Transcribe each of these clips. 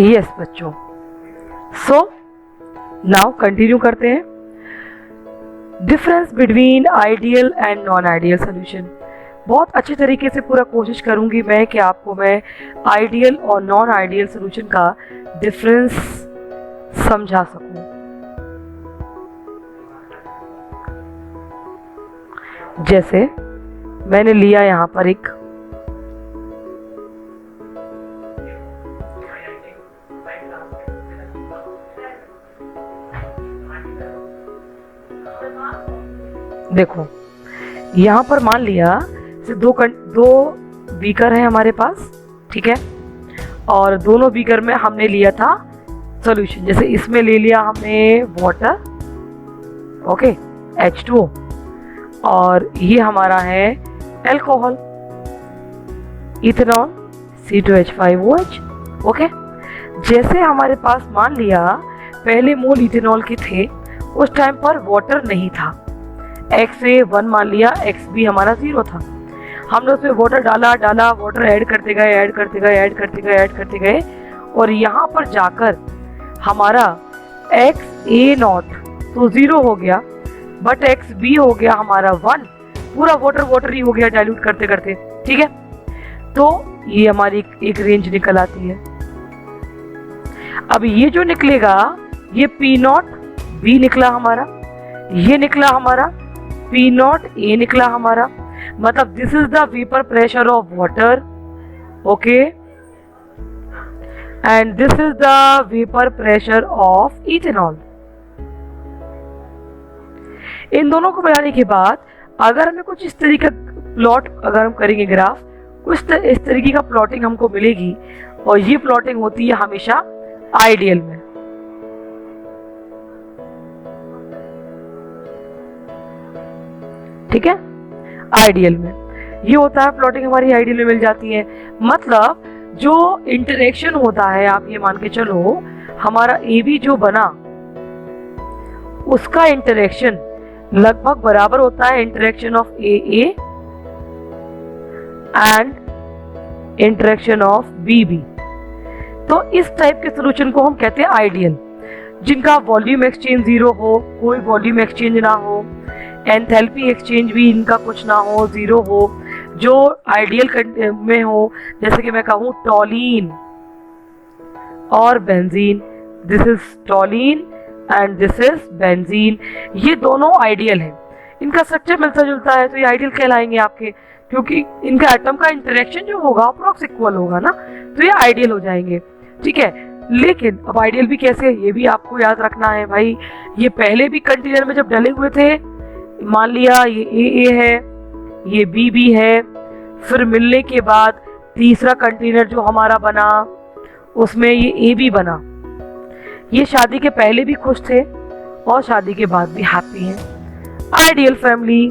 Yes बच्चों, so now continue करते हैं। Difference between ideal and non ideal solution. बहुत अच्छे तरीके से पूरा कोशिश करूंगी मैं कि आपको मैं आइडियल और नॉन आइडियल सोल्यूशन का डिफरेंस समझा सकूं। जैसे मैंने लिया यहां पर एक देखो, यहां पर मान लिया दो बीकर है हमारे पास, ठीक है, और दोनों बीकर में हमने लिया था सॉल्यूशन। जैसे इसमें ले लिया हमने वाटर, ओके, H2O, और ये हमारा है अल्कोहल, इथेनॉल, C2H5OH, ओके। जैसे हमारे पास मान लिया पहले मोल इथेनॉल के थे, उस टाइम पर वाटर नहीं था, XA1 मान लिया, XB हमारा 0 था। हमने उसमें वाटर डाला, वाटर ऐड करते गए, और यहाँ पर जाकर हमारा XA0 तो 0 हो गया, बट XB हो गया हमारा 1, पूरा वाटर ही हो गया डाइल्यूट करते, ठीक है। तो ये हमारी एक रेंज निकल आती है। अब ये जो निकलेगा ये P0B निकला हमारा, ये निकला हमारा P0A निकला हमारा, मतलब this is the vapour pressure of water, okay, and this is the vapour pressure of ethanol. इन दोनों को मिलाने के बाद अगर हमें कुछ इस तरीके का प्लॉट अगर हम करेंगे ग्राफ, कुछ इस तरीके का प्लॉटिंग हमको मिलेगी, और ये प्लॉटिंग होती है हमेशा आइडियल में। ठीक है, आइडियल में ये होता है प्लॉटिंग हमारी आइडियल में मिल जाती है। मतलब जो इंटरेक्शन होता है, आप ये मान के चलो हमारा AB जो बना उसका इंटरेक्शन लगभग बराबर होता है interaction of AA and interaction of BB। तो इस टाइप के सॉल्यूशन को हम कहते हैं आइडियल, जिनका वॉल्यूम एक्सचेंज 0 हो, कोई वॉल्यूम एक्सचेंज ना हो, एंथैल्पी एक्सचेंज भी इनका कुछ ना हो, 0 हो, जो आइडियल में हो। जैसे कि मैं कहूँ टॉलीन और benzene, this is toluene and this is benzene, ये दोनों आइडियल हैं, इनका स्ट्रक्चर मिलता जुलता है, तो ये आइडियल कहलाएंगे आपके, क्योंकि इनका एटम का इंटरेक्शन जो होगा अप्रॉक्स इक्वल होगा ना, तो ये आइडियल हो जाएंगे, ठीक है। लेकिन अब आइडियल भी कैसे, ये भी आपको याद रखना है भाई। ये पहले भी कंटेनर में जब डले हुए थे, मान लिया ये AA है, ये BB है, फिर मिलने के बाद तीसरा कंटेनर जो हमारा बना उसमें ये AB बना। ये शादी के पहले भी खुश थे और शादी के बाद भी हैप्पी हैं, आइडियल फैमिली,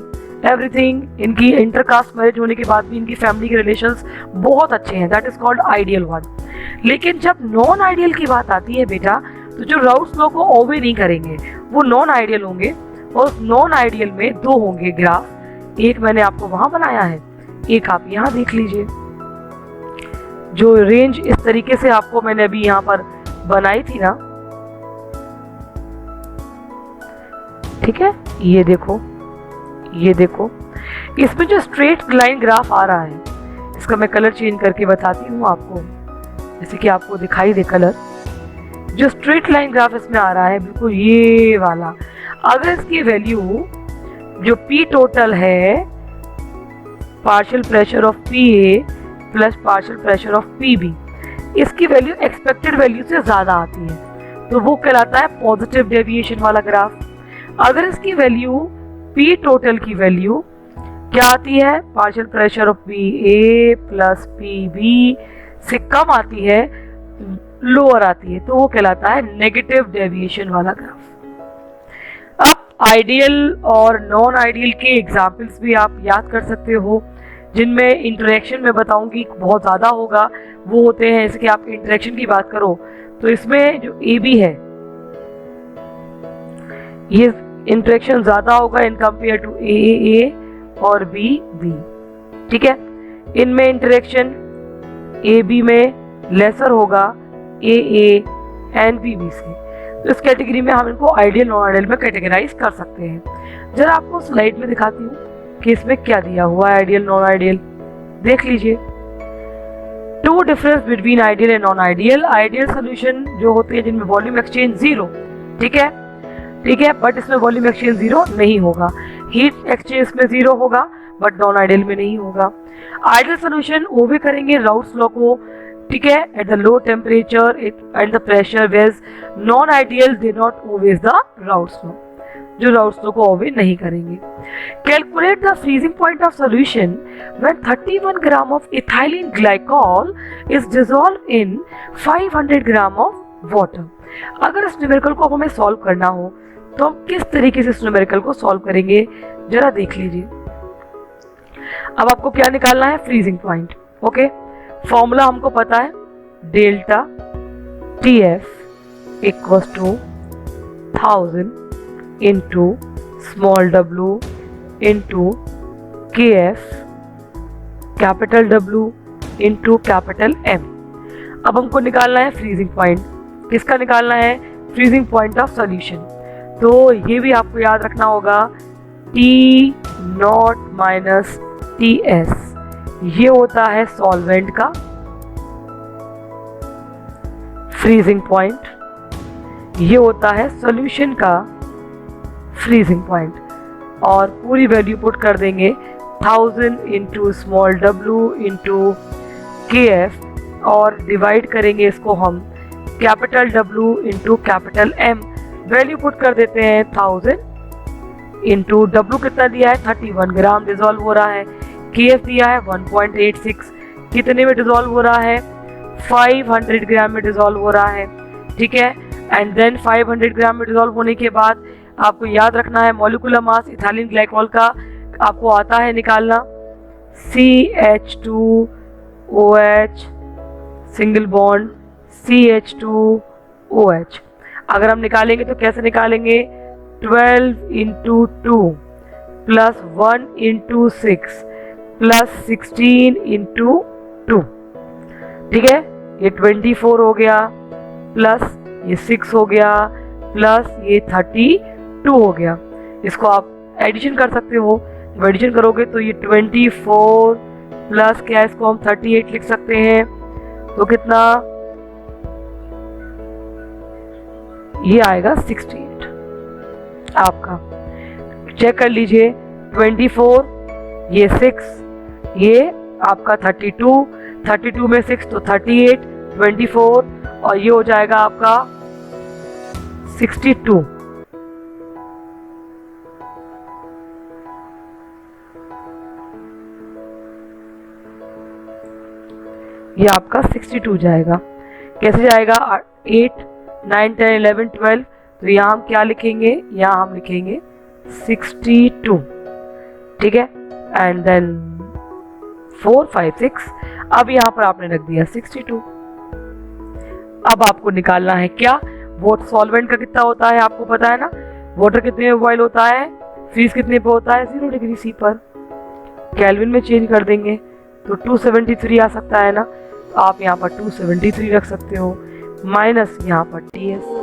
एवरीथिंग। इनकी इंटरकास्ट मैरिज होने के बाद भी इनकी फैमिली के रिलेशंस बहुत अच्छे हैं, that is called ideal one. लेकिन जब नॉन आइडियल की बात आती है बेटा, तो जो राउट्स लॉ को ओबे नहीं करेंगे वो नॉन आइडियल होंगे, और नॉन आइडियल में 2 होंगे ग्राफ, एक मैंने आपको वहां बनाया है, एक आप यहां देख लीजिए। जो रेंज इस तरीके से आपको मैंने अभी यहां पर बनाई थी ना, ठीक है, ये देखो, ये देखो, इसमें जो स्ट्रेट लाइन ग्राफ आ रहा है, इसका मैं कलर चेंज करके बताती हूँ आपको, जैसे कि आपको दिखाई दे कलर। जो स्ट्रेट लाइन ग्राफ इसमें आ रहा है बिल्कुल ये वाला, अगर इसकी वैल्यू जो P टोटल है, partial pressure of PA plus partial pressure of PB, इसकी वैल्यू एक्सपेक्टेड वैल्यू से ज्यादा आती है, तो वो कहलाता है पॉजिटिव डेविएशन वाला ग्राफ। अगर इसकी वैल्यू P टोटल की वैल्यू क्या आती है, partial pressure of PA plus PB से कम आती है, लोअर आती है, तो वो कहलाता है नेगेटिव डेविएशन वाला ग्राफ। अब आइडियल और नॉन आइडियल के एग्जाम्पल्स भी आप याद कर सकते हो, जिनमें इंटरेक्शन में बताऊंगी बहुत ज़्यादा होगा, वो होते हैं, जैसे कि आप इंटरेक्शन की बात करो तो इसमें जो AB है ये इंटरेक्शन ज़्यादा होगा इन कंपेयर टू AA और BB, ठीक है। इनमें इंटरेक्शन AB में लेसर होगा AA एंड BB से। तो इस कैटेगरी में हम इनको आइडियल नॉन आइडियल में कैटेगराइज कर सकते हैं। जरा आपको स्लाइड में दिखाती हूँ कि इसमें क्या दिया हुआ है आइडियल नॉन आइडियल, देख लीजिए। To difference between ideal and non ideal. Ideal solution जो होते हैं जिनमें वॉल्यूम एक्सचेंज जीरो, ठीक है, बट इसमें वॉल्यूम एक्सचेंज जीरो नहीं होगा। हीट एक्सचेंज में जीरो होगा बट नॉन आइडियल में नहीं होगा। आइडियल सोल्यूशन ओबे करेंगे राउट्स लॉ को, ठीक है, at the low temperature and the pressure, whereas non ideal they not obey the Raoult's law, जो राउट्स लॉ को ओबे नहीं करेंगे। Calculate the freezing point of solution when 31 gram of ethylene glycol is dissolved in 500 gram of water. अगर इस numerical को हमें solve करना हो तो हम किस तरीके से इस न्यूमेरिकल को सॉल्व करेंगे, जरा देख लीजिए। अब आपको क्या निकालना है, फ्रीजिंग पॉइंट। ओके, फॉर्मूला हमको पता है, delta TF equals to 1000 into small w into KF capital W into capital M। अब हमको निकालना है फ्रीजिंग पॉइंट। किसका निकालना है, फ्रीजिंग पॉइंट ऑफ सॉल्यूशन। तो ये भी आपको याद रखना होगा, T0 माइनस TS, ये होता है सॉल्वेंट का फ्रीजिंग पॉइंट, ये होता है सॉल्यूशन का फ्रीजिंग पॉइंट। और पूरी वैल्यू पुट कर देंगे 1000 into small w into KF और डिवाइड करेंगे इसको हम capital W into capital M। Value put कर देते हैं 1000 इंटू W कितना दिया है 31 ग्राम डिजोल्व हो रहा है, KF दिया है 1.86, कितने में डिजोल्व हो रहा है 500 ग्राम में डिजोल्व हो रहा है, ठीक है। एंड देन 500 ग्राम में डिजोल्व होने के बाद आपको याद रखना है मॉलिक्यूलर मास इथाइलिन ग्लाइकॉल का आपको आता है निकालना, CH2OH सिंगल बॉन्ड CH2OH। अगर हम निकालेंगे तो कैसे निकालेंगे, 12 into 2 plus 1 into 6 plus 16 into 2, ठीक है। ये 24 हो गया प्लस ये 6 हो गया प्लस ये 32 हो गया। इसको आप एडिशन कर सकते हो, जब एडिशन करोगे तो ये 24 प्लस क्या, इसको हम 38 लिख सकते हैं। तो कितना, ये आएगा 68 आपका। चेक कर लीजिए, 24 ये 6 ये आपका 32 में 6 तो 38, 24 और ये हो जाएगा आपका 62। ये आपका 62 जाएगा। कैसे जाएगा, 8 9 10 11 12, तो यहाँ हम क्या लिखेंगे, यहाँ हम लिखेंगे 62, ठीक है। एंड देन 4 5 6, अब यहाँ पर आपने रख दिया 62। अब आपको निकालना है क्या, वोट सॉल्वेंट का कितना होता है आपको पता है ना, वाटर कितने में बॉयल होता है, फ्रीज कितने पे होता है 0 डिग्री C पर। केल्विन में चेंज कर देंगे तो 273 आ सकता है ना, तो आप यहाँ पर 273 रख सकते हो, माइनस यहाँ पर TS।